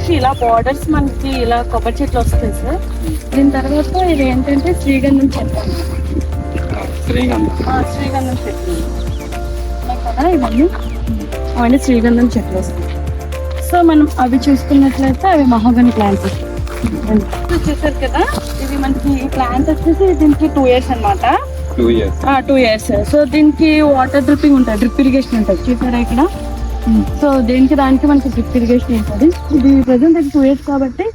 మనకి ఇలా బార్డర్స్ మనకి ఇలా కొబ్బరి చెట్లు వస్తాయి సార్. దీని తర్వాత ఇది ఏంటంటే శ్రీగంధం చెట్లు. శ్రీగంధం చెట్లు కదా ఇవన్నీ. అవన్నీ శ్రీగంధం చెట్లు వస్తాయి. సో మనం అవి చూసుకున్నట్లయితే అవి మహాగని ప్లాంట్స్ చూసారు కదా. ఇది మనకి ఈ ప్లాంట్ వచ్చేసి దీనికి 2 years అనమాట. 2 years. సో దీనికి వాటర్ డ్రిప్పింగ్ ఉంటుంది, డ్రిప్ ఇరిగేషన్ ఉంటుంది చూసారా ఇక్కడ. సో దానికి మనకి డ్రిప్ ఇరిగేషన్ ఉంటుంది. ఇది ప్రెసెంట్ 2 years కాబట్టి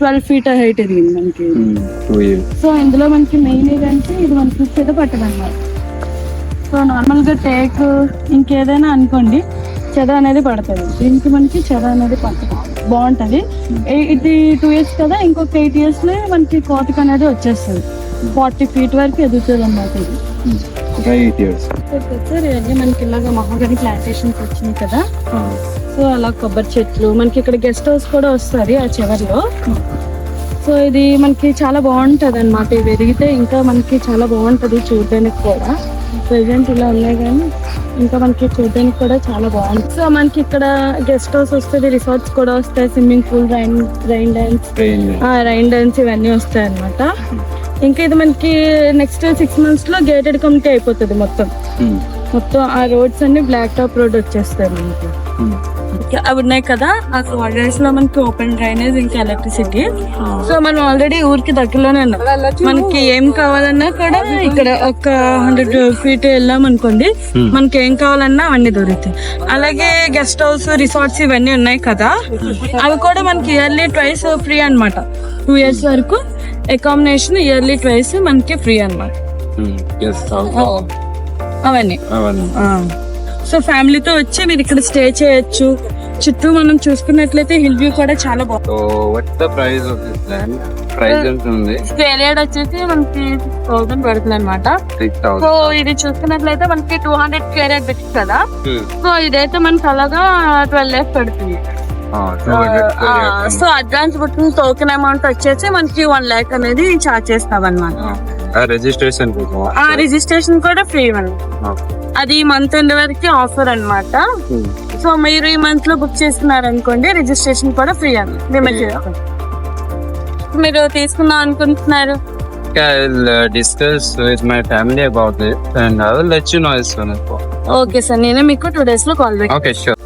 12 feet హైట్ ఎదిగింది మనకి. సో ఇందులో మనకి మెయిన్ ఏంటంటే ఇది మనకి చెద పట్టదు అన్నమాట. సో నార్మల్గా టేక్ ఇంకేదైనా అనుకోండి చెద అనేది పడుతుంది, దీనికి మనకి చెద అనేది పడుతుంది, బాగుంటుంది. ఇది 2 years కదా, ఇంకొక 8 years లో మనకి కోతకు అనేది వచ్చేస్తుంది. 40 feet వరకు ఎదుగుతుంది అన్నమాట ఇది. సార్ ఇవన్నీ మనకి ఇలాగ మహాగని ప్లాంటేషన్స్ వచ్చినాయి కదా. సో అలా కొబ్బరి చెట్లు మనకి ఇక్కడ గెస్ట్ హౌస్ కూడా వస్తుంది ఆ చివరిలో. సో ఇది మనకి చాలా బాగుంటుంది అనమాట. ఇవి ఎదిగితే ఇంకా మనకి చాలా బాగుంటుంది చూడడానికి కూడా. ప్రెసెంట్ ఇలా ఉన్నాయి కానీ ఇంకా మనకి చూడడానికి కూడా చాలా బాగుంటుంది. సో మనకి ఇక్కడ గెస్ట్ హౌస్ వస్తుంది, రిసార్ట్స్ కూడా వస్తాయి, స్విమ్మింగ్ పూల్, రైన్ డాన్స్ ఇవన్నీ వస్తాయి అనమాట. ఇంకా ఇది మనకి నెక్స్ట్ 6 months లో గేటెడ్ కమ్యూనిటీ అయిపోతుంది మొత్తం. ఆ రోడ్స్ అన్ని బ్లాక్ టాప్ రోడ్ వచ్చేస్తాయి మనకి. అవి ఉన్నాయి కదా, ఆ క్వార్టర్స్ లో మనకి ఓపెన్ డ్రైనేజ్, ఇంకా ఎలక్ట్రిసిటీ. సో మనం ఆల్రెడీ ఊరికి దగ్గరలోనే ఉన్నాం. మనకి ఏం కావాలన్నా కూడా ఇక్కడ ఒక 100 feet వెళ్ళాం అనుకోండి, మనకి ఏం కావాలన్నా అవన్నీ దొరుకుతాయి. అలాగే గెస్ట్ హౌస్, రిసార్ట్స్ ఇవన్నీ ఉన్నాయి కదా, అవి కూడా మనకి ఇయర్లీ ట్వైస్ ఫ్రీ అనమాట. 2 years వరకు అకామిడేషన్ ఇయర్లీ ట్వైస్ మనకి ఫ్రీ అనమాట అవన్నీ. సో ఫ్యామిలీతో వచ్చి మీరు ఇక్కడ స్టే చేయొచ్చు. చుట్టూ మనం చూసుకున్నట్లయితే హిల్ వ్యూ కూడా చాలా బాగుంది. స్క్వేర్ యార్డ్ వచ్చేసి మనకి 1000 పడుతుంది అనమాట. సో ఇది చూసుకున్నట్లయితే మనకి 200 square yard పెట్టింది కదా. సో ఇదైతే మనకి అలాగా 12 lakhs పడుతుంది. So advance booking token amount వచ్చేసి మనకి 1 lakh అనేది చార్జ్ చేస్తాం అనమాట. రిజిస్ట్రేషన్ కూడా ఫ్రీ అది మంత్ ఎండ్ వరకు ఆఫర్ అనమాట. సో మీరు ఈ మంత్ లో బుక్ చేసుకున్నారు అనుకోండి, రిజిస్ట్రేషన్ కూడా ఫ్రీ అండి. మీరు తీసుకుందాం అనుకుంటున్నారు? Discuss with my family about it and I will let you know as soon as possible. Okay sir, నేను మీకు 2 days లో కాల్ బ్యాక్. Okay, sure.